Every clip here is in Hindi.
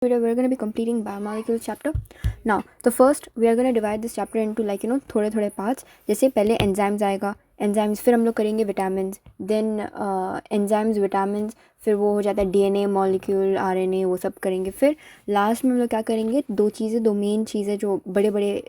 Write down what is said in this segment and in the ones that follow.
We're going to be completing biomolecules chapter. Now the first we are going to divide this chapter into थोड़े थोड़े parts. जैसे पहले enzymes आएगा, enzymes फिर हम लोग करेंगे vitamins, then enzymes vitamins, फिर वो हो जाता है DNA molecule RNA, वो सब करेंगे. फिर लास्ट में हम लोग क्या करेंगे, दो मेन चीज़ें जो बड़े बड़े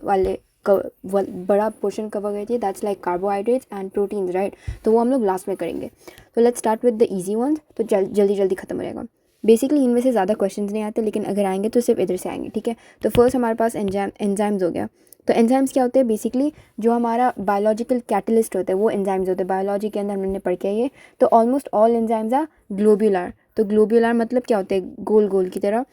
वाले बड़ा पोर्शन कवर करती है, that's like carbohydrates and proteins, right. तो वो हम लोग लास्ट में करेंगे. तो let's start with the easy ones. तो जल्दी जल्दी ख़त्म हो जाएगा. बेसिकली इनमें से ज़्यादा क्वेश्चंस नहीं आते, लेकिन अगर आएंगे तो सिर्फ इधर से आएंगे, ठीक है. तो फर्स्ट हमारे पास एंजाइम्स हो गया. तो एंजाइम्स क्या होते हैं, बेसिकली जो हमारा बायोलॉजिकल कैटलिस्ट होता है वो एंजाइम्स होते हैं. बायोलॉजी के अंदर हमने पढ़ के ये. तो almost all enzymes are globular. तो ग्लोब्यूलर मतलब क्या होते हैं, गोल गोल की तरह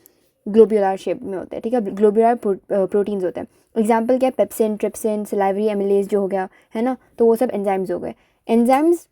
ग्लोब्यूलर शेप में होते हैं, ठीक है. ग्लोब्यूलर प्रोटीन्स होते हैं. एग्जाम्पल क्या है, पेप्सिन, ट्रिप्सिन, सलाइवरी एमिलेज जो हो गया है ना, तो वो सब एंजाइम्स हो गए. एंजाइम्स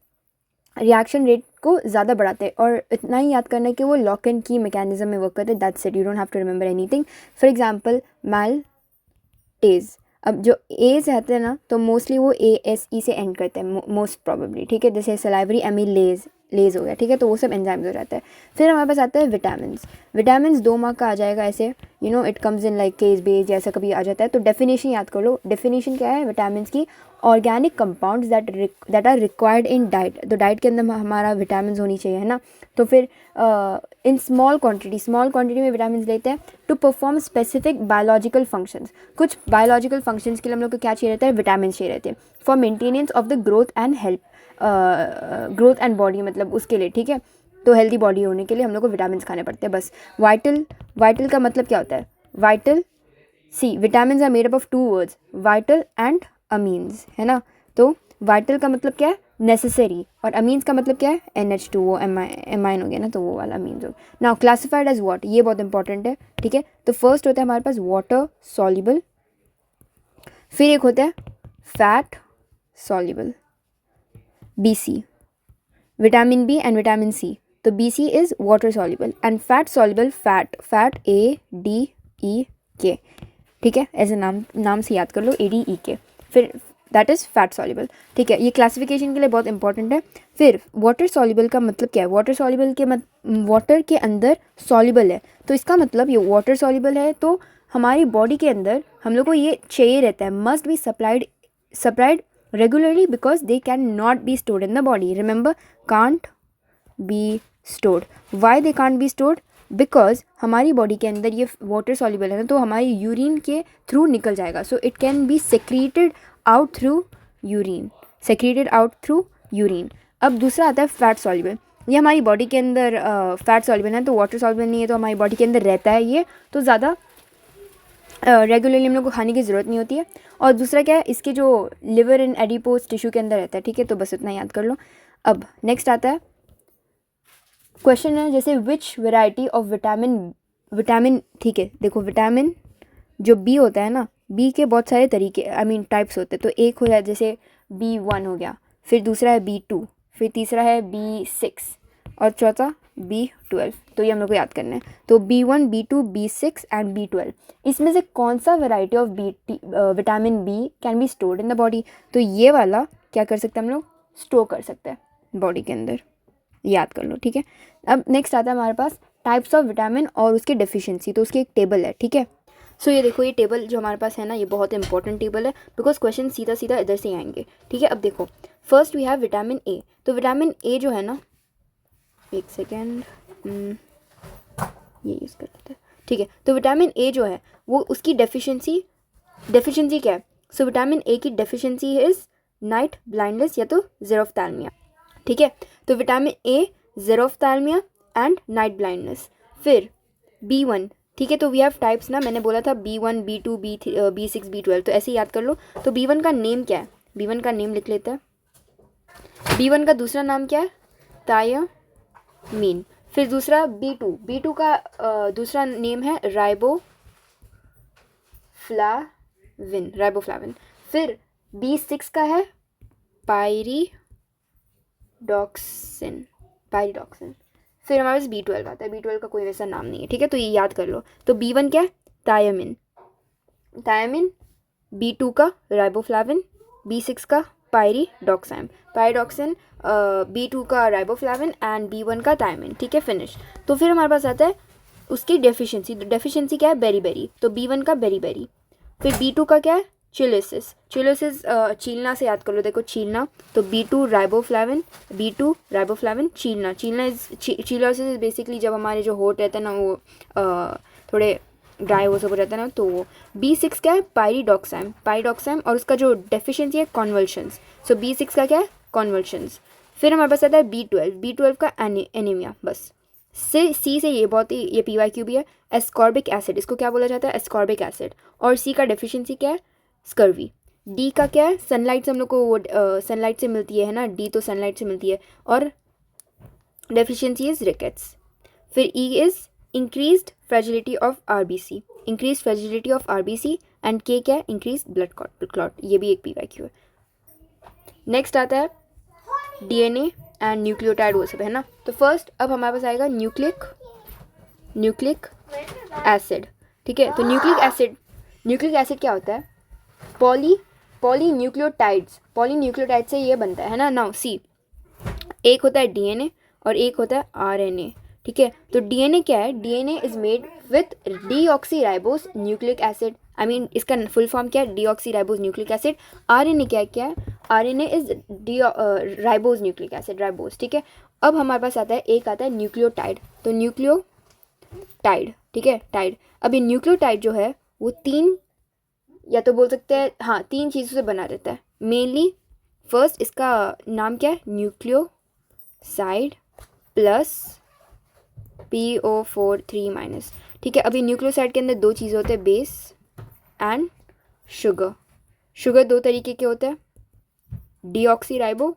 रिएक्शन रेट को ज़्यादा बढ़ाते हैं, और इतना ही याद करना है कि वो लॉक एंड की मैकेनिज्म में वर्क करते हैं. That's it, you don't have to remember anything. For example maltase. अब जो एज रहते हैं ना, तो मोस्टली वो ASE से एंड करते हैं मोस्ट प्रॉबेबली, ठीक है. जैसे सलाइवरी एमिलेज लेज हो गया, ठीक है. तो वो सब एंजाइम्स हो जाते हैं. फिर हमारे पास आता है विटामिन्स. विटामिन्स 2 मार्क का आ जाएगा ऐसे, it comes in like case base जैसा कभी आ जाता है. तो डेफिनेशन याद कर लो. डेफिनेशन क्या है विटामिन्स की, organic compounds that are required in diet. तो डाइट के अंदर हमारा विटामिन्स होनी चाहिए, है ना. तो फिर इन स्मॉल क्वांटिटी में विटामिन्स लेते हैं to perform specific biological functions. कुछ बायोलॉजिकल फंक्शंस के लिए हम लोग को क्या चाहिए रहता है, विटामिन्स चाहिए रहते हैं. For maintenance of the growth and body, मतलब उसके लिए, ठीक है. तो हेल्दी बॉडी होने के लिए हम लोग को विटामिन्स खाने पड़ते हैं बस. वाइटल का मतलब क्या होता है, वाइटल सी vitamins are made up of 2 words, vital and amines, है ना. तो वाइटल का मतलब क्या है, नेसेसरी, और अमीन्स का मतलब क्या है, NH2, वो एमाइन हो गया ना, तो वो वाला अमीन्स हो. नाउ क्लासिफाइड एज व्हाट, ये बहुत इंपॉर्टेंट है, ठीक है. तो फर्स्ट होता है हमारे पास वाटर सॉल्युबल, फिर एक होता है fat soluble, BC, vitamin B and vitamin C. तो BC is water soluble and fat soluble, fat ADEK, ठीक है. ऐसे नाम से याद कर लो, ADEK. फिर दैट इज़ फैट सॉल्युबल, ठीक है. ये क्लासिफिकेशन के लिए बहुत इंपॉर्टेंट है. फिर वाटर सॉल्युबल का मतलब क्या है, वाटर सॉल्युबल के वाटर के अंदर सॉल्युबल है, तो इसका मतलब ये वाटर सॉल्युबल है, तो हमारी बॉडी के अंदर हम लोग को ये चाहिए रहता है, must be supplied regularly because they cannot be stored in the body. Remember, can't be stored. Why they can't be stored? Because हमारी बॉडी के अंदर ये वाटर सॉल्युबल है ना, तो हमारी यूरिन के थ्रू निकल जाएगा. So it can be secreted out through urine. अब दूसरा आता है फैट सॉल्युबल. ये हमारी बॉडी के अंदर फैट सॉल्युबल है, तो वाटर सॉल्युबल नहीं है, तो हमारी बॉडी के अंदर रहता है ये, तो ज़्यादा रेगुलरली हम लोग को खाने की ज़रूरत नहीं होती है. और दूसरा क्या है, इसके जो लिवर एंड एडिपोज टिश्यू के अंदर रहता है, ठीक है. तो बस इतना याद कर लो. अब नेक्स्ट आता है क्वेश्चन है, जैसे विच वेराइटी ऑफ विटामिन, ठीक है. देखो विटामिन जो B होता है ना, B के बहुत सारे तरीके टाइप्स होते हैं. तो एक हो जाए जैसे B1 हो गया, फिर दूसरा है B2, फिर तीसरा है B6, और चौथा B12. तो ये हम लोग को याद करना है. तो B1, B2, B6 and B12, इसमें से कौन सा variety of vitamin B can be stored in the body. तो ये वाला क्या कर सकते हैं हम लोग, स्टोर कर सकते हैं बॉडी के अंदर, याद कर लो, ठीक है. अब नेक्स्ट आता है हमारे पास टाइप्स ऑफ विटामिन और उसकी डेफिशिएंसी. तो उसकी एक टेबल है, ठीक है. सो ये देखो, ये टेबल जो हमारे पास है ना, ये बहुत इंपॉर्टेंट टेबल है, बिकॉज क्वेश्चन सीधा सीधा इधर से आएंगे, ठीक है. अब देखो, first we have vitamin A. तो विटामिन A जो है ना, एक सेकेंड, ये यूज़ कर लेते हैं, ठीक है. तो विटामिन A जो है वो उसकी डेफिशिएंसी क्या है. सो विटामिन A की डेफिशिएंसी इज नाइट ब्लाइंडनेस या तो ज़ेरोफ्थैल्मिया, ठीक है. तो vitamin A xerophthalmia and night blindness. फिर B1, ठीक है. तो वी हैव टाइप्स ना, मैंने बोला था B1, B2, B6, B12, तो ऐसे ही याद कर लो. तो B1 का नेम क्या है, B1 का नेम लिख लेते हैं. B1 का दूसरा नाम क्या है, थायामीन. फिर दूसरा B2 का दूसरा नेम है राइबोफ्लाविन. फिर B6 का है पायरिडॉक्सिन. फिर हमारे पास B12 आता है. B12 का कोई वैसा नाम नहीं है, ठीक है. तो ये याद कर लो. तो B1 क्या है, थायामीन. B2 का राइबोफ्लाविन, B6 का पायरिडॉक्सिन, B2 का राइबोफ्लाविन एंड B1 का थायामीन, ठीक है. फिनिश. तो फिर हमारे पास आता है उसकी डेफिशिएंसी क्या है, बेरी बेरी, तो B1 का बेरी बेरी। फिर B2 का क्या है, चिलोसिस, चीलना से याद कर लो, देखो चीलना, तो B2 राइबोफ्लाविन, चीलना इज चिलोसिस इज बेसिकली जब हमारे जो होठ रहते हैं ना वो थोड़े ड्राई वो सब हो जाता है ना, तो वो। B6 क्या है, पायरिडॉक्साइम और उसका जो डेफिशिएंसी है कॉन्वल्शंस, सो B6 का क्या है, कॉन्वल्शंस। फिर हमारे पास आता है B12 का एनीमिया, बस। सी से ये बहुत ही, ये PYQ भी है, एस्कॉर्बिक एसिड, इसको क्या बोला जाता है, एस्कॉर्बिक एसिड। और C का डेफिशिएंसी क्या है, स्कर्वी। D का क्या है, सनलाइट से हम लोग को वो सनलाइट से मिलती है ना, D तो सनलाइट से मिलती है, और डेफिशिएंसी इज रिकेट्स। फिर E is increased fragility of RBC, and K क्या है, इंक्रीज ब्लड क्लॉट, ये भी एक PYQ है। नेक्स्ट आता है DNA एंड न्यूक्लियोटाइड, वो सब है ना। तो फर्स्ट अब हमारे पास आएगा न्यूक्लिक एसिड, ठीक है। तो न्यूक्लिक एसिड क्या होता है, पॉली न्यूक्लियोटाइड से ये बनता है ना। नाउ सी, एक होता है DNA और एक होता है RNA, ठीक है। तो DNA क्या है, DNA is made with deoxyribose nucleic acid, इसका फुल फॉर्म क्या है, डीऑक्सीराइबोस न्यूक्लिक एसिड। RNA क्या है, RNA is ribose nucleic acid, ribose, ठीक है। अब हमारे पास आता है, एक आता है न्यूक्लियोटाइड, तो न्यूक्लियोटाइड, ठीक है, टाइड। अब ये न्यूक्लियोटाइड जो है वो 3, या तो बोल सकते हैं हाँ 3 चीज़ों से बना रहता है मेनली। फर्स्ट इसका नाम क्या है, न्यूक्लियोसाइड प्लस PO4 3-, ठीक है। अभी न्यूक्लियोसाइड के अंदर 2 चीज़ें होते हैं, बेस एंड शुगर 2 तरीके के होते हैं, डीऑक्सीराइबो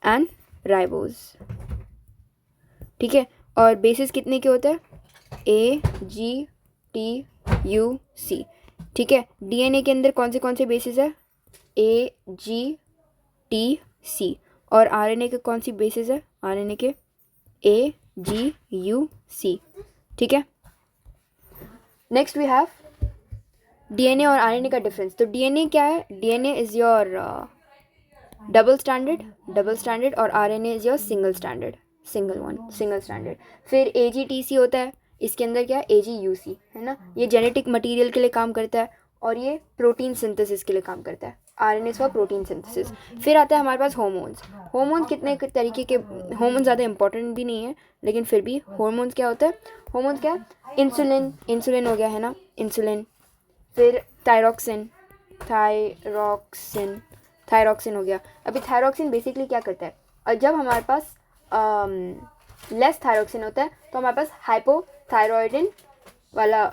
एंड राइबोज, ठीक है। और बेसिस कितने के होते हैं, AGTUC, ठीक है। DNA के अंदर कौन से बेसिस है, AGTC, और RNA के कौन सी बेसिस है, RNA के AGUC, ठीक है। नेक्स्ट वी हैव DNA और RNA का डिफरेंस। तो DNA क्या है, DNA is your double standard और RNA is your single standard. फिर AGTC होता है, इसके अंदर क्या है, AGUC है ना, ये जेनेटिक मटेरियल के लिए काम करता है और ये प्रोटीन सिंथेसिस के लिए काम करता है, RNA फॉर प्रोटीन सिंथेसिस। फिर आता है हमारे पास होर्मोन्स कितने तरीके के, होर्मोन्स ज़्यादा इंपॉर्टेंट भी नहीं है लेकिन फिर भी होर्मोन्स क्या होता है, होर्मोन्स क्या है, इंसुलिन हो गया है ना, इंसुलिन। फिर थायरॉक्सिन हो गया। अभी थायरॉक्सिन बेसिकली क्या करता है, और जब हमारे पास लेस थायरॉक्सिन होता है तो हमारे पास हाइपोथायरॉयडिन वाला,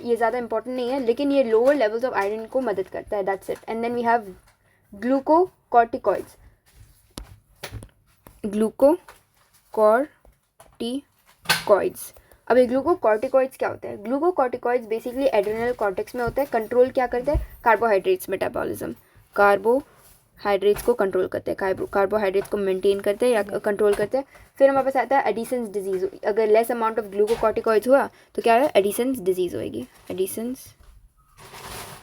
ये ज़्यादा इंपॉर्टेंट नहीं है लेकिन ये लोअर लेवल्स ऑफ आयरन को मदद करता है, that's it. And then we have glucocorticoids. अब ये ग्लूकोकॉर्टिकॉइड्स क्या होता है, ग्लूकोकॉर्टिकॉइड्स बेसिकली एड्रेनल कॉर्टेक्स में होता है, कंट्रोल क्या करते हैं, कार्बोहाइड्रेट्स मेटाबॉलिज्म, कार्बोहाइड्रेट्स को कंट्रोल करते हैं, कार्बोहाइड्रेट्स को मेंटेन करते हैं या कंट्रोल करते हैं। फिर हमारे पास आता है एडिसन्स डिजीज़, अगर लेस अमाउंट ऑफ ग्लूकोकॉर्टिकॉइड्स हुआ तो क्या है, एडिसन्स डिजीज़ होएगी, एडिसन्स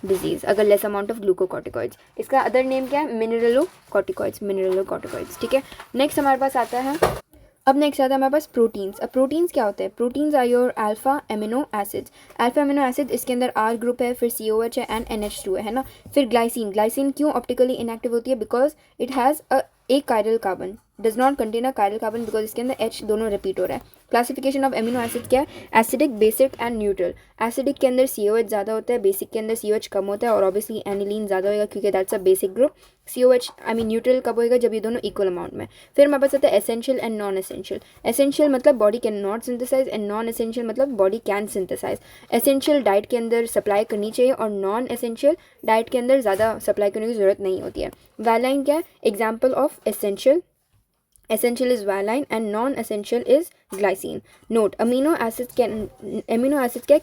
डिजीज़ अगर लेस अमाउंट ऑफ ग्लूकोकॉर्टिकॉइड्स। इसका अदर नेम क्या है, मिनरलोकॉर्टिकॉइड्स, ठीक है। नेक्स्ट हमारे पास आता है हमारे पास प्रोटीन्स। अब प्रोटीन्स क्या होते हैं, proteins are your alpha amino acid, इसके अंदर R ग्रुप है, फिर COH है एंड NH2 है ना। फिर ग्लाइसिन क्यों ऑप्टिकली इनएक्टिव होती है, because it has a chiral carbon, does not contain a chiral carbon because इसके अंदर H दोनों रिपीट हो रहा है। क्लासिफिकेशन ऑफ एमिनो एसिड क्या है, acidic, basic and neutral. Acidic के अंदर COH ज़्यादा होता है, बेसिक के अंदर COH कम होता है और ऑब्वियसली एनिलीन ज़्यादा होगा क्योंकि that's a basic group. COH neutral कब होएगा, जब ये दोनों इक्वल अमाउंट में। फिर हमारे पास आता है essential and non essential. Essential मतलब body can not synthesize and non essential मतलब body can synthesize. Essential diet के अंदर सप्लाई करनी चाहिए और नॉन एसेंशियल डाइट के अंदर ज़्यादा सप्लाई करने की ज़रूरत नहीं होती है। वैलाइन क्या है, example of essential is valine and non-essential is glycine. Note, amino acids क्या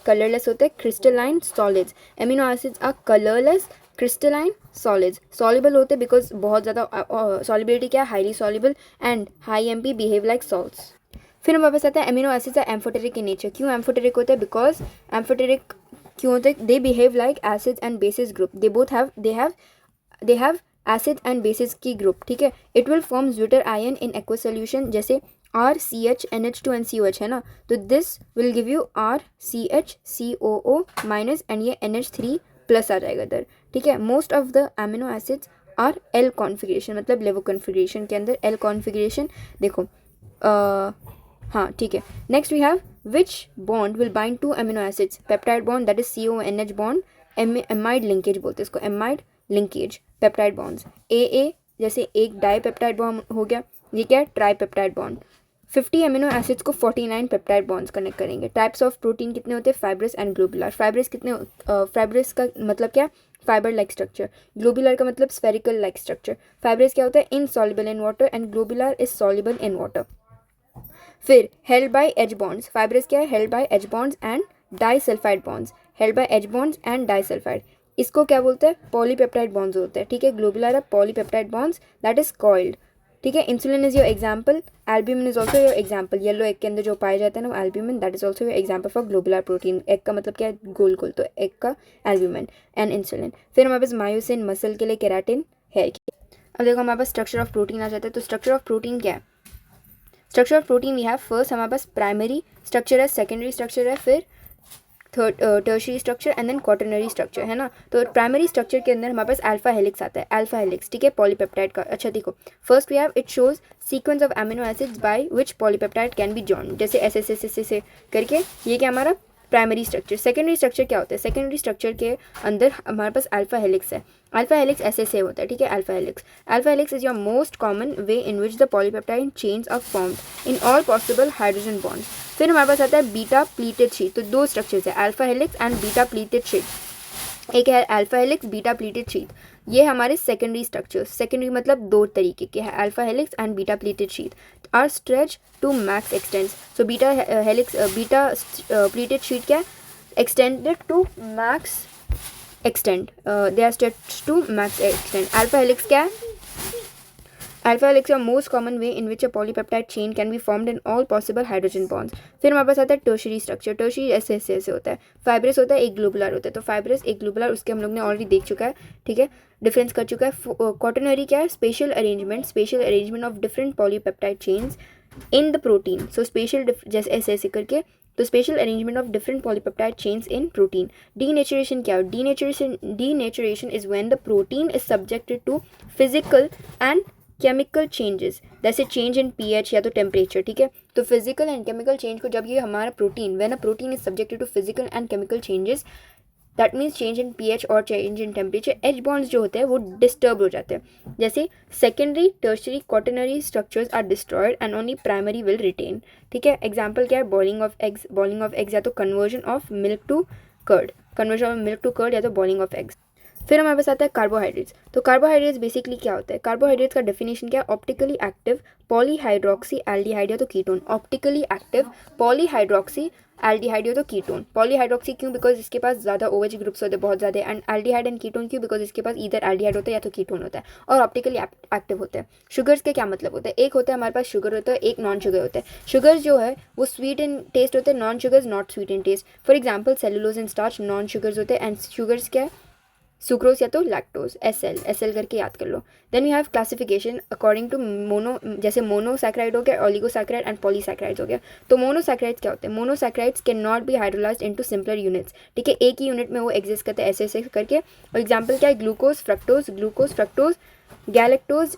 colorless होते हैं, crystalline solids. Amino acids are colorless crystalline solids. Soluble होते हैं because बहुत ज़्यादा solubility क्या है, highly soluble and high MP behave like salts. फिर हमारे पास आता है amino acids are amphoteric in nature. क्यों amphoteric होते हैं, because amphoteric क्यों होते हैं, they behave like acids and bases group. they have acid and bases की ग्रुप, ठीक है। It will form zwitter ion in aqua solution, जैसे RCH NH2 and COH है ना, तो this will give you RCH COO minus and ये NH3 प्लस आ जाएगा इधर, ठीक है। Most of the amino acids R L configuration, मतलब लेवो कॉन्फिगरेशन के अंदर एल कॉन्फिगरेशन देखो, हाँ ठीक है। Next we have which bond will bind to amino acids, peptide bond that is CONH bond, amide linkage बोलते हैं इसको, amide linkage peptide bonds. AA जैसे एक डाई पेप्टाइड बॉन्ड हो गया, ये क्या है try peptide bond. 50 amino acids को 49 पेप्टाइड बॉन्ड्स कनेक्ट करेंगे। टाइप्स ऑफ प्रोटीन कितने होते हैं, फाइब्रस एंड ग्लोबुलर। फाइब्रस कितने, फाइब्रस का मतलब क्या, फाइबर लाइक स्ट्रक्चर। ग्लोबुलर का मतलब स्फेरिकल लाइक स्ट्रक्चर। फाइब्रस क्या होता है, insoluble in water and globular is soluble in water. फिर held by H bonds, fibrous क्या है, held by H bonds and disulphide bonds, held by H bonds and disulphide. इसको क्या बोलते हैं, पॉलीपेप्टाइड बॉन्ड्स होते हैं, ठीक है। ग्लोबुलर है polypeptide bonds that is coiled, ठीक है। Insulin is your example, albumin is also your example. Yellow egg के अंदर जो पाए जाते हैं ना albumin, that is also your example for globular protein. Egg का मतलब क्या है, गोल गोल, तो एग का एल्ब्यूमिन एंड इंसुलिन। फिर हमारे पास मायोसिन मसल के लिए, केराटिन हेयर के। अब देखो हमारे पास स्ट्रक्चर ऑफ प्रोटीन आ जाता है, तो स्ट्रक्चर ऑफ प्रोटीन क्या है। Structure of protein we have, first हमारे पास प्राइमरी स्ट्रक्चर है, सेकेंडरी स्ट्रक्चर है, फिर tertiary structure and then quaternary structure है ना। तो प्राइमरी स्ट्रक्चर के अंदर हमारे पास अल्फा हेलिक्स आता है, अल्फा हेलिक्स, ठीक है, पॉलीपेप्टाइड का। अच्छा देखो, first we have it shows sequence of amino acids by which polypeptide can be joined, जैसे एस से करके, ये क्या हमारा प्राइमरी स्ट्रक्चर। सेकेंडरी स्ट्रक्चर क्या होता है, सेकेंडरी स्ट्रक्चर के अंदर हमारे पास अल्फा हेलिक्स है, अल्फा हेलिक्स ऐसे होता है, ठीक है। Alpha helix is your most common way in which the polypeptide chains are formed in all possible hydrogen bonds. फिर हमारे पास आता है बीटा प्लीटेड शीट, तो दो स्ट्रक्चर्स है, alpha helix and beta pleated sheet. एक है alpha helix, beta pleated sheet, ये हमारे सेकेंडरी स्ट्रक्चर्स। सेकेंडरी मतलब दो तरीके के हैं, alpha helix and beta pleated sheet are stretch to max extents. So beta helix, beta pleated sheet क्या है, extended to max extend, they are stretch to max extend. Alpha helix क्या है, alpha helix is most common way in which a polypeptide chain can be formed in all possible hydrogen bonds. फिर हमारे पास आता है टर्शरी स्ट्रक्चर, टर्शरी ऐसे होता है, फाइब्रस होता है, एक ग्लोबुलर होता है, तो फाइब्रस एक ग्लोबुलर, उसके हम लोग ने ऑलरेडी देख चुका है, ठीक है, डिफरेंस कर चुका है। क्वाटरनरी क्या है, special arrangement of different polypeptide chains in the protein. So special जैसे ऐसे करके, तो special arrangement of different polypeptide chains in protein. Denaturation क्या है, denaturation is when the protein is subjected to physical and chemical changes, जैसे चेंज इन पीएच या तो टेम्परेचर, ठीक है। तो फिजिकल एंड केमिकल चेंज को जब ये हमारा protein, when a protein is subjected to physical and chemical changes, that means change in pH और change in temperature, H bonds जो होते हैं वो डिस्टर्ब हो जाते हैं। जैसे secondary, tertiary, quaternary structures are destroyed and only primary will retain, ठीक है। एग्जाम्पल क्या है, बॉइलिंग ऑफ एग्स या तो conversion of milk to curd या तो बॉइलिंग ऑफ एग्स। फिर हमारे पास आता है कार्बोहाइड्रेट्स। तो कार्बोहाइड्रेट्स बेसिकली क्या होता है, कार्बोहाइड्रेट्स का डेफिनेशन क्या है, ऑप्टिकली एक्टिव पॉलीहाइड्रोक्सी एल्डिहाइड या तो ketone, optically active polyhydroxy aldehyde या तो कीटोन। पॉलीहाइड्रोक्सी क्यों, बिकॉज इसके पास ज़्यादा OH ग्रुप्स होते हैं, बहुत ज़्यादा, एंड एल्डिहाइड एंड कीटोन क्यों, बिकॉज इसके पास इधर एल्डिहाइड होता है या तो कीटोन होता है, और ऑप्टिकली एक्टिव होते हैं। शुगर्स के क्या मतलब होता है, एक होता है हमारे पास शुगर होता है, एक नॉन शुगर होता है। शुगर्स जो है वो स्वीट इन टेस्ट होते हैं, non sugars not sweet in taste. For example cellulose and starch non sugars होते हैं, एंड शुगर्स क्या है, सुक्रोज या तो लैक्टोज, एस एल करके याद कर लो। Then you have classification according to mono, जैसे मोनोसैक्राइड हो गया, ओलिगोसैक्राइड एंड पॉलीसैक्राइड्स हो गया। तो मोनोसैक्राइड्स क्या होते हैं, monosaccharides can not be hydrolysed into simpler units, ठीक है, एक ही यूनिट में वो एग्जिस्ट करते हैं ऐसे करके। और एग्जाम्पल क्या है, ग्लूकोज फ्रक्टोज गैलेक्टोज।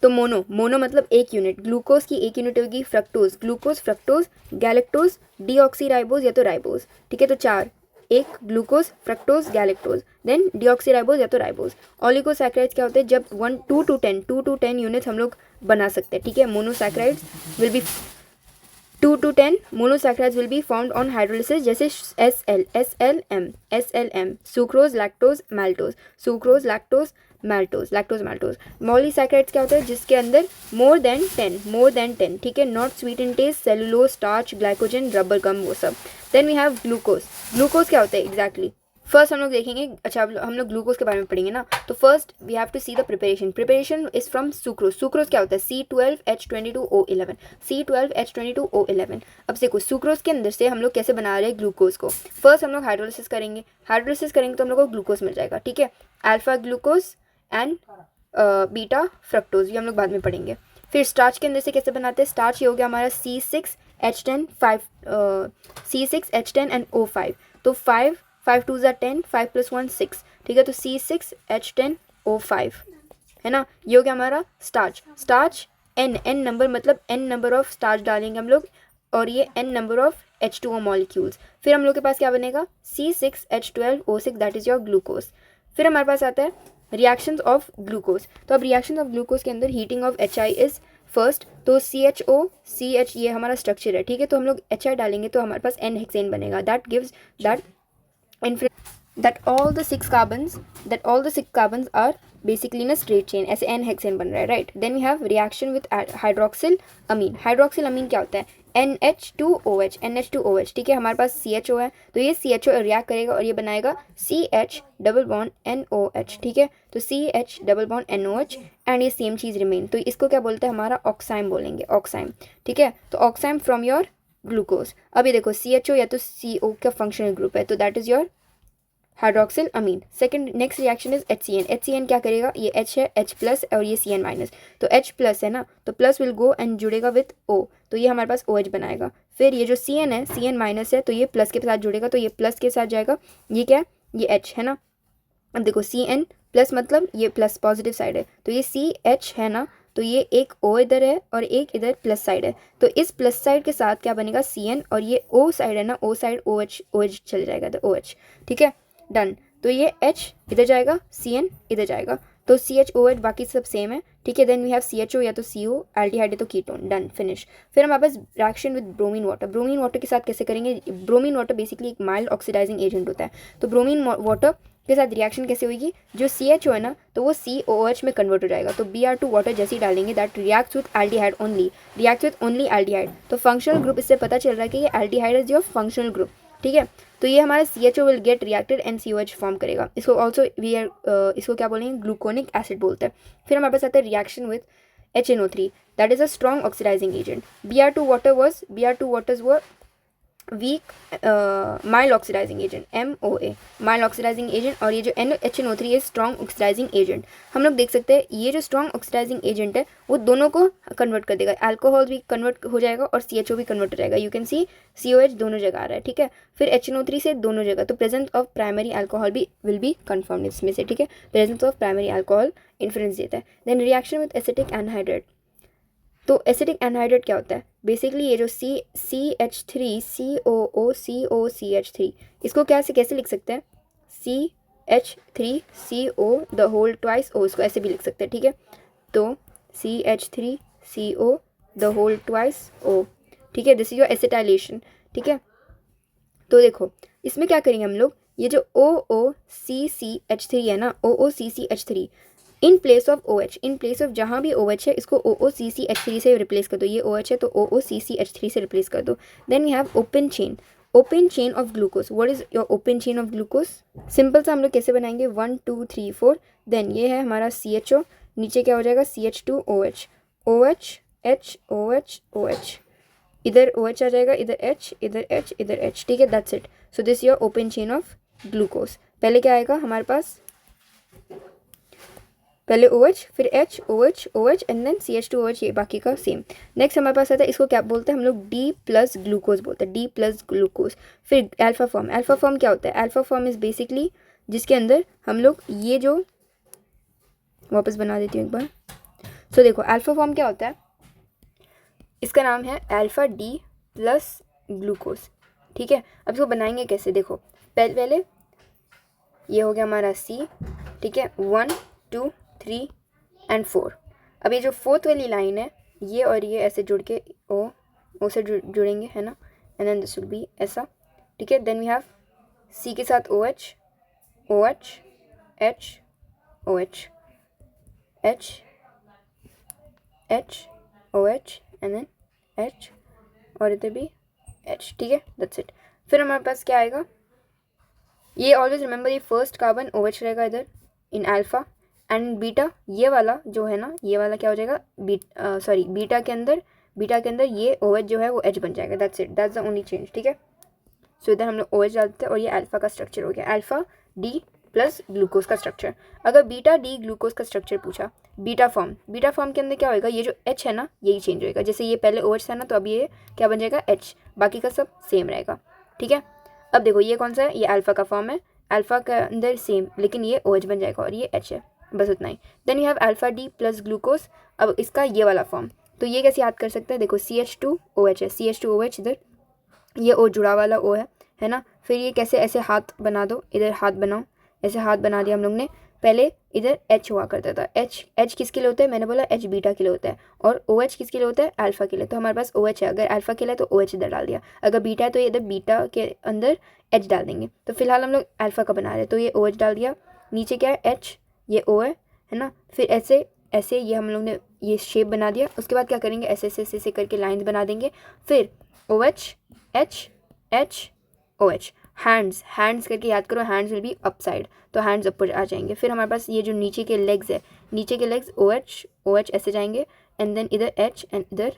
तो मोनो मतलब एक यूनिट, ग्लूकोज की एक यूनिट होगी ग्लूकोज फ्रक्टोज गैलेक्टोज डीऑक्सीराइबोज या तो राइबोज, ठीक है। तो चार, एक glucose fructose galactose, then deoxyribose या तो राइबोज। ओलिगोसैक्राइड्स क्या होते हैं, जब 2 to 10 यूनिट्स हम लोग बना सकते हैं, ठीक है। Monosaccharides will be 2 to 10 monosaccharides will be formed on hydrolysis, जैसे SLM, सुक्रोज लैक्टोज maltose। मॉलीसैक्राइड्स क्या होता है, जिसके अंदर मोर देन 10, ठीक है, not sweet in taste, cellulose, starch, glycogen, rubber gum, वो सब। देन वी हैव ग्लूकोज क्या होता है एग्जैक्टली, फर्स्ट हम लोग देखेंगे। अच्छा हम लोग ग्लूकोज के बारे में पढ़ेंगे ना, तो first we have to see the preparation is from sucrose क्या होता है, C12H22O11। अब देखो सुक्रोज के अंदर से हम लोग कैसे बना रहे हैं ग्लूकोज को, फर्स्ट हम लोग हाइड्रोलिसिस करेंगे तो हम लोग को ग्लूकोज मिल जाएगा, ठीक है, alpha glucose and beta fructose, ये हम लोग बाद में पढ़ेंगे। फिर स्टार्च के अंदर से कैसे बनाते हैं, स्टार्च ये हो गया हमारा C6H10 5 C6H10 एंड O5, तो 5 5 2 10, 5 + 1 6, ठीक है, तो C6H10O5 है ना, ये हो गया हमारा स्टार्च। स्टार्च n नंबर, मतलब n नंबर ऑफ स्टार्च डालेंगे हम लोग, और ये n number of H2O molecules. फिर हम लोग के पास क्या बनेगा, C6H12O6, that is your glucose. फिर हमारे पास आता है रिएक्शंस ऑफ ग्लूकोज। तो अब रिएक्शंस ऑफ ग्लूकोज के अंदर heating of HI is first, तो CHO ये हमारा स्ट्रक्चर है, ठीक है, तो हम लोग HI डालेंगे तो हमारे पास N हेक्सेन बनेगा, that gives that all the six carbons are basically in a straight chain, ऐसे N हेक्सेन बन रहा है, right. Then we have reaction with hydroxyl amine. Hydroxyl amine क्या होता है, NH2OH, ठीक है, हमारे पास CHO है, तो ये CHO रिएक्ट करेगा और ये बनाएगा CH डबल बॉन्ड NOH, ठीक है, तो CH double bond NOH, and ये सेम चीज़ रिमेन, तो इसको क्या बोलते हैं, हमारा ऑक्साइम बोलेंगे, ऑक्साइम, ठीक है, तो ऑक्साइम फ्रॉम योर ग्लूकोज। अभी देखो CHO या तो CO का फंक्शनल ग्रुप है, तो that is your hydroxyl amine. Second next reaction is HCN। HCN क्या करेगा, ये H है, H प्लस और ये CN माइनस, तो H प्लस है ना, तो प्लस विल गो एंड जुड़ेगा विथ O, तो ये हमारे पास OH बनाएगा। फिर ये जो CN है, CN माइनस है, तो ये प्लस के साथ जुड़ेगा, तो ये प्लस के साथ जाएगा, ये क्या है, ये H है ना। अब देखो CN प्लस मतलब ये प्लस पॉजिटिव साइड है, तो ये CH है ना, तो ये एक O इधर है और एक इधर प्लस साइड है, तो इस प्लस साइड के साथ क्या बनेगा CN, और ये O साइड है ना, O साइड OH चल जाएगा, तो OH, ठीक है, डन। तो ये H इधर जाएगा, CN इधर जाएगा, तो CHOH बाकी सब सेम है, ठीक है। देन वी हैव CHO या तो CO, एल्डिहाइड है तो कीटोन, डन, फिनिश। फिर हमारे पास reaction with bromine water. Bromine water के साथ कैसे करेंगे, ब्रोमीन वाटर बेसिकली एक माइल्ड ऑक्सीडाइजिंग एजेंट होता है, तो ब्रोमीन वाटर के साथ रिएक्शन कैसे होगी, जो CHO है ना, तो वो COOH में कन्वर्ट हो जाएगा, तो Br2 वाटर जैसे ही डालेंगे, that reacts with aldehyde only, reacts with only aldehyde, तो फंक्शनल ग्रुप इससे पता चल रहा है कि ये aldehyde is your functional group, ठीक है। तो ये हमारा CHO will get reacted and COH form करेगा, इसको ऑल्सो इसको क्या बोलेंगे, ग्लूकोनिक एसिड बोलते हैं। फिर हमारे पास आता है reaction with HNO3, that is a strong oxidising agent. Br2 waters were weak mild oxidising agent, MOA, mild oxidising agent, और ये जो HNO3 है स्ट्रॉन्ग ऑक्सीडाइजिंग एजेंट। हम लोग देख सकते हैं ये जो स्ट्रॉन्ग ऑक्सीडाइजिंग एजेंट है वो दोनों को कन्वर्ट कर देगा, अल्कोहल भी कन्वर्ट हो जाएगा और CHO भी कन्वर्ट हो जाएगा, यू कैन सी COH दोनों जगह आ रहा है, ठीक है। फिर HNO3 से दोनों जगह, तो प्रेजेंस ऑफ प्राइमरी अल्कोहल भी विल बी कन्फर्म इसमें से, ठीक है, presence of primary alcohol influence देता है। Then reaction with acetic anhydride. तो एसिटिक एनहाइड्रेट क्या होता है, बेसिकली ये जो CH3COOCOCH3, इसको कैसे लिख सकते हैं, CH3CO the whole twice O, इसको ऐसे भी लिख सकते हैं, ठीक है, तो CH3CO the whole twice O, ठीक है, दिस इज योर एसिटाइलेशन, ठीक है। तो देखो इसमें क्या करेंगे हम लोग, ये जो OOCCH3 है ना, OOCCH3 in place of OH, in place of जहाँ भी OH है इसको OOCCH3 से रिप्लेस कर दो, ये OH है तो OOCCH3 से रिप्लेस कर दो। Then we have open chain of glucose. What is your open chain of glucose, simple सा हम लोग कैसे बनाएंगे, 1 2 3 4, देन ये है हमारा CHO, नीचे क्या हो जाएगा CH2OH, OH H OH OH, इधर OH आ जाएगा, इधर H इधर H इधर H, ठीक है, that's it. So this your open chain of glucose. पहले क्या आएगा हमारे पास, पहले OH फिर H OH OH and then CH2OH, ये बाकी का सेम। नेक्स्ट हमारे पास आता है, इसको क्या बोलते हैं हम लोग, D+ ग्लूकोज बोलते हैं, D+ ग्लूकोज। फिर अल्फा फॉर्म क्या होता है, अल्फा फॉर्म इज बेसिकली जिसके अंदर हम लोग ये जो, वापस बना देती हूँ एक बार। सो देखो अल्फा फॉर्म क्या होता है, इसका नाम है अल्फा D+ ग्लूकोज, ठीक है। अब इसको बनाएंगे कैसे, देखो पहले ये हो गया हमारा C, ठीक है, 1 2 3 एंड 4। अब ये जो फोर्थ वाली लाइन है, ये और ये ऐसे जुड़ के O से जुड़ेंगे, है ना, and then this will be ऐसा, ठीक है। देन वी हैव C के साथ OH OH H OH H H OH and then H, और इधर भी H, ठीक है, दैट्स इट। फिर हमारे पास क्या आएगा, ये ऑलवेज रिमेंबर ये फर्स्ट कार्बन OH रहेगा इधर इन अल्फा, एंड बीटा ये वाला जो है ना, ये वाला क्या हो जाएगा, बीटा के अंदर ये OH जो है वो H बन जाएगा, that's it, that's the only change, ठीक है। सो इधर हम लोग OH डालते हैं और ये अल्फा का स्ट्रक्चर हो गया, अल्फा D प्लस ग्लूकोज का स्ट्रक्चर। अगर बीटा डी ग्लूकोज का स्ट्रक्चर पूछा, बीटा फॉर्म के अंदर क्या होएगा, ये जो H है ना यही चेंज होएगा। जैसे ये पहले OH था ना, तो अब ये क्या बन जाएगा H, बाकी का सब सेम रहेगा। ठीक है, अब देखो ये कौन सा है, ये अल्फा का फॉर्म है, अल्फा के अंदर सेम, लेकिन ये OH बन जाएगा और ये H है, बस उतना ही। Then you have alpha D plus glucose. अब इसका ये वाला फॉर्म, तो ये कैसे याद कर सकते हैं, देखो CH2OH है, CH2OH इधर, ये O जुड़ा वाला O है ना। फिर ये कैसे, ऐसे हाथ बना दो, इधर हाथ बनाओ, ऐसे हाथ बना दिया हम लोग ने। पहले इधर H हुआ करता था, H किसके लिए होता है, मैंने बोला H बीटा के लिए होता है, और OH किसके लिए होता है, अल्फा के लिए। तो हमारे पास OH है, अगर अल्फा के लिए तो OH इधर डाल दिया, अगर बीटा है तो ये इधर बीटा के अंदर H डाल देंगे। तो फिलहाल हम लोग अल्फा का बना रहे हैं, तो ये OH डाल दिया, नीचे क्या है H, ये O है ना। फिर ऐसे ऐसे ये हम लोग ने ये शेप बना दिया। उसके बाद क्या करेंगे, ऐसे ऐसे ऐसे करके लाइंस बना देंगे। फिर OH H H OH, hands करके याद करो, hands will be up side, तो हैंड्स ऊपर आ जाएंगे। फिर हमारे पास ये जो नीचे के लेग्स है, नीचे के लेग्स OH ऐसे जाएंगे, एंड देन इधर H एंड इधर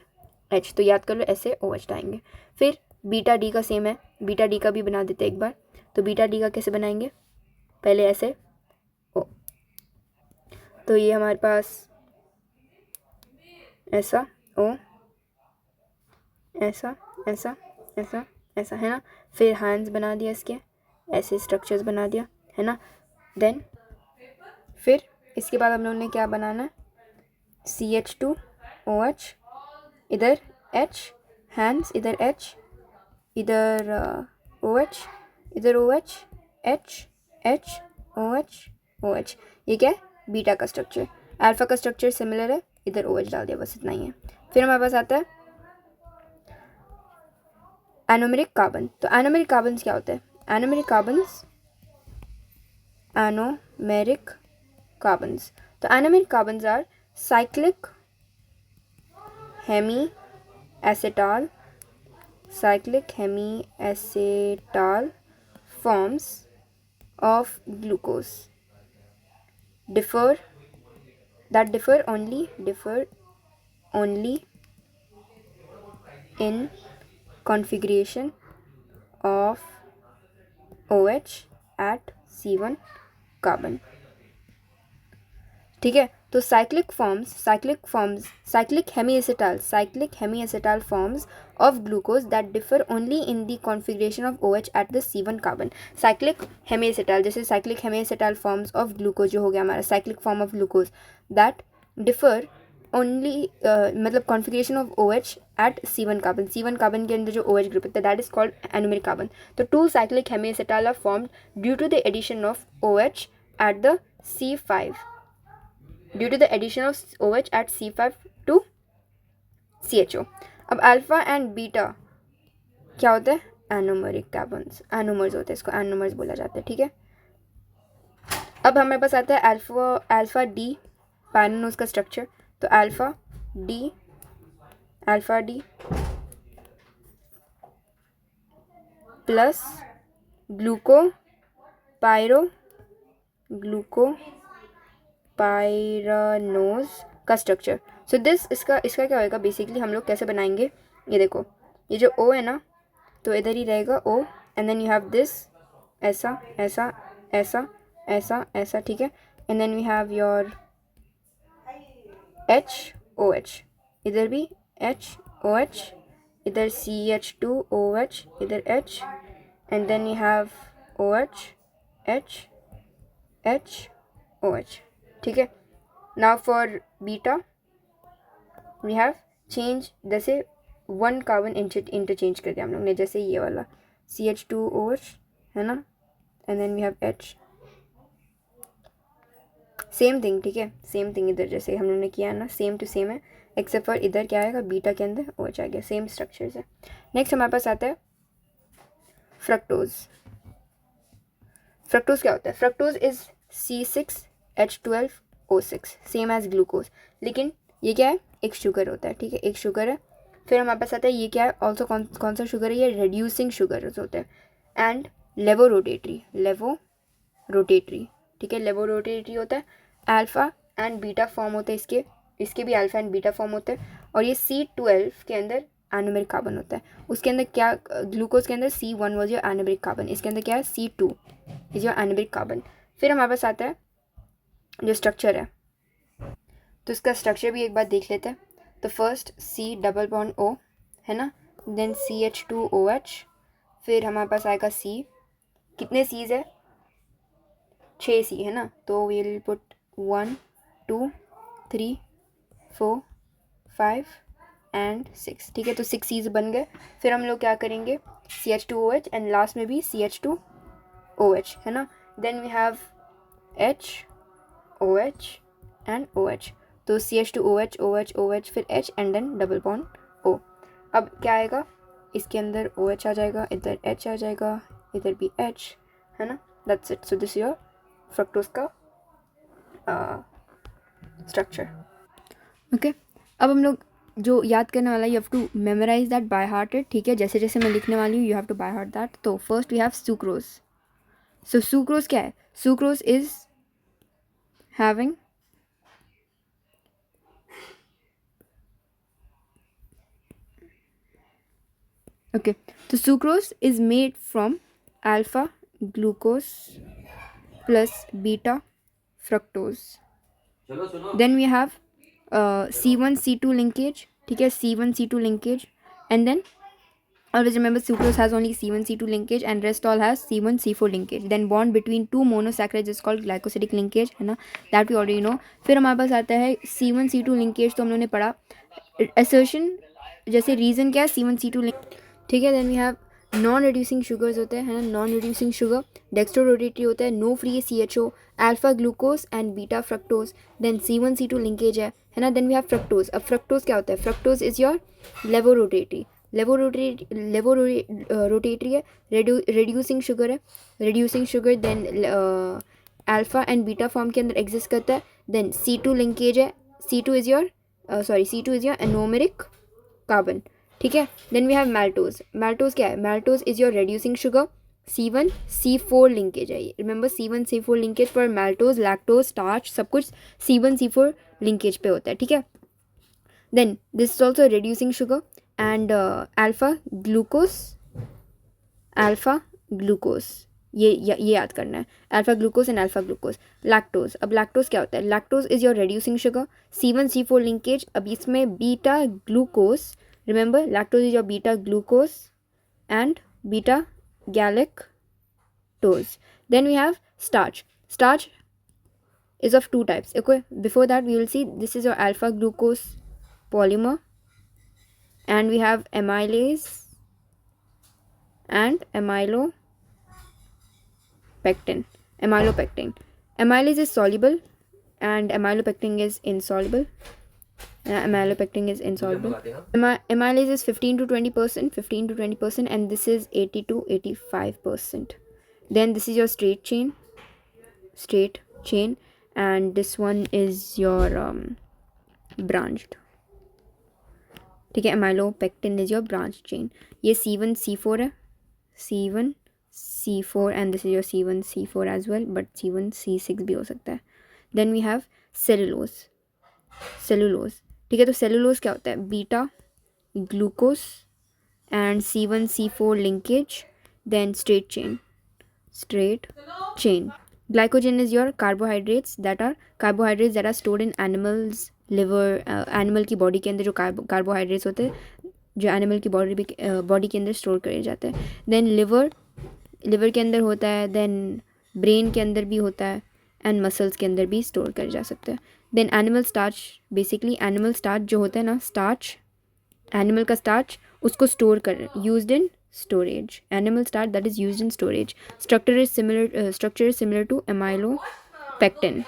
H, तो याद कर लो ऐसे OH आएंगे। फिर बीटा डी का सेम है, बीटा डी का भी बना देते हैं एक बार। तो बीटा डी का कैसे बनाएंगे, पहले ऐसे O, तो ये हमारे पास ऐसा O, ऐसा ऐसा ऐसा ऐसा है ना। फिर हैंड्स बना दिया इसके, ऐसे स्ट्रक्चर्स बना दिया है ना। देन फिर इसके बाद हम लोगों ने क्या बनाना है, CH2OH, इधर H, हैंड्स इधर H, इधर OH, इधर OH, H H OH OH। ये क्या है, बीटा का स्ट्रक्चर। अल्फा का स्ट्रक्चर सिमिलर है, इधर OH डाल दिया, बस इतना ही है। फिर हमारे पास आता है एनोमेरिक कार्बन। तो एनोमेरिक कार्बन क्या होता है, एनोमेरिक कार्बन्स, तो anomeric carbons are cyclic hemi acetal forms of glucose differ only in configuration of OH at C1 carbon. ठीक है, तो cyclic hemi acetal forms of glucose that differ only in the configuration of OH at the C1 carbon. Cyclic hemi acetal, जैसे cyclic hemi acetal forms of glucose जो हो गया हमारा cyclic form of glucose, that differ only मतलब configuration of OH at C1 carbon, C1 carbon के अंदर जो OH ग्रुप होता है that is called anomeric carbon. तो to cyclic hemi acetal are formed due to the addition of OH at the C5, due to the addition of OH at C5 to CHO। अब अल्फा एंड बीटा क्या होता है, एनोमेरिक कार्बन्स, एनोमर्स होते हैं, इसको एनोमर्स बोला जाता है। ठीक है, अब हमारे पास आता है अल्फा डी पायरानोज का स्ट्रक्चर। तो अल्फा डी प्लस पायरानोज का स्ट्रक्चर। सो दिस इसका क्या होएगा, बेसिकली हम लोग कैसे बनाएंगे, ये देखो, ये जो O है ना, तो इधर ही रहेगा O, and then you have this ऐसा ऐसा ऐसा ऐसा ऐसा, ठीक है। And then we have your HOH, इधर भी HOH, इधर CH2OH, इधर H, and then you have OH HOH। ठीक है, now for beta we have change, जैसे वन कार्बन इंटरचेंज कर दिया हम लोग ने, जैसे ये वाला CH2OH है ना, and then we have H, same thing. ठीक है, सेम थिंग इधर जैसे हम लोग ने किया है ना, सेम टू सेम है, एक्सेप्ट फॉर इधर क्या आएगा, बीटा के अंदर OH आ गया, सेम स्ट्रक्चर्स है। नेक्स्ट हमारे पास आता है फ्रक्टोज। फ्रक्टोज क्या होता है, fructose is C6H12O6, same as glucose, लेकिन ये क्या है, एक शुगर होता है। ठीक है, एक शुगर है। फिर हमारे पास आता है ये क्या है, ऑल्सो कौन सा शुगर है, ये रेड्यूसिंग शुगर होते हैं, एंड लेवोरोटेटरी। ठीक है, लेवोरोटेटरी होता है। अल्फा एंड बीटा फॉर्म होते हैं इसके भी अल्फा एंड बीटा फॉर्म होते हैं। और ये C12 के अंदर एनोमेरिक कार्बन होता है। उसके अंदर क्या, ग्लूकोज के अंदर C1 was your anomeric carbon, इसके अंदर क्या है, C2 is your anomeric carbon. फिर हमारे पास आता है जो स्ट्रक्चर है, तो इसका स्ट्रक्चर भी एक बार देख लेते हैं। तो first C double bond O है ना, देन CH2OH, फिर हमारे पास आएगा C, कितने C's है, 6 C है ना, तो वी विल पुट 1 2 3 4 5 एंड 6, ठीक है, तो 6 C's बन गए। फिर हम लोग क्या करेंगे, CH2OH एंड लास्ट में भी CH2OH है ना, then we have H OH and OH, तो CH2OH OH OH फिर H and then double bond O। अब क्या आएगा, इसके अंदर OH आ जाएगा, इधर H आ जाएगा, इधर भी H है ना, that's it. So this your fructose का स्ट्रक्चर। ओके, अब हम लोग जो याद करने वाला है, you have to memorise that by hearted, ठीक है, जैसे जैसे मैं लिखने वाली हूँ you have to by heart that. तो first we have sucrose. So sucrose क्या है, sucrose is having okay, so sucrose is made from alpha glucose plus beta fructose. Then we have C1C2 linkage, ठीक है, C1C2 linkage, and then always remember sucrose has only C1C2 linkage and rest all has C1C4 linkage. Then bond between two monosaccharides is called glycosidic linkage, है ना, that we already know. फिर हमारे पास आता है C1C2 linkage, तो हम लोगों ने पढ़ा assertion, जैसे रीज़न क्या है C1C2 लिंक, ठीक है। Then we have non reducing sugars होते हैं, है ना, non reducing sugar, dextro rotatory होता है, no free CHO, alpha glucose and beta fructose, then C1C2 linkage है ना। Then we have fructose. अब फ्रक्टोज क्या होता है, fructose is your laevo rotatory, laevo rotatory है, रिड्यूसिंग शुगर है, reducing sugar then alpha and beta form के अंदर एग्जिस्ट करता है। देन C2 लिंकेज है, C2 is your anomeric carbon, ठीक है। Then we have maltose. Maltose क्या है, maltose is your reducing sugar, C1C4 linkage है, remember C1C4 linkage for maltose, lactose, starch, सब कुछ C1C4 लिंकेज पे होता है, ठीक है। Then this is also reducing sugar and alpha glucose, ये याद करना है, alpha glucose and alpha glucose. Lactose, अब लैक्टोज क्या होता है, lactose is your reducing sugar, C1C4 linkage, अब इसमें beta glucose, remember lactose is your beta glucose and beta galactose. Then we have starch. Starch is of two types. Okay, before that we will see this is your alpha glucose polymer, and we have amylase and amylopectin. Amylase is soluble and amylopectin is insoluble. Amylopectin is insoluble. Amylase is 15 to 20%, and this is 80 to 85%. Then this is your straight chain, and this one is your branched, ठीक है। amylopectin is your branched chain, ये C1C4 है, C1C4, and this is your C1C4 as well, but C1C6 भी हो सकता है। Then we have cellulose, ठीक है। तो सेलुलोज क्या होता है, beta glucose and C1C4 linkage, then straight chain. Glycogen is your carbohydrates that are stored in animals liver, animal की बॉडी के अंदर जो कार्बोहाइड्रेट्स होते हैं जो एनिमल की बॉडी के अंदर स्टोर करे जाते हैं। देन लिवर के अंदर होता है, देन ब्रेन के अंदर भी होता है, एंड मसल्स के अंदर भी स्टोर करे जा सकते हैं। Then animal starch, basically animal starch जो होता है ना, स्टार्च, एनिमल का स्टार्च, उसको स्टोर कर, used in storage, animal starch that is used in storage. Structure is similar to amylopectin,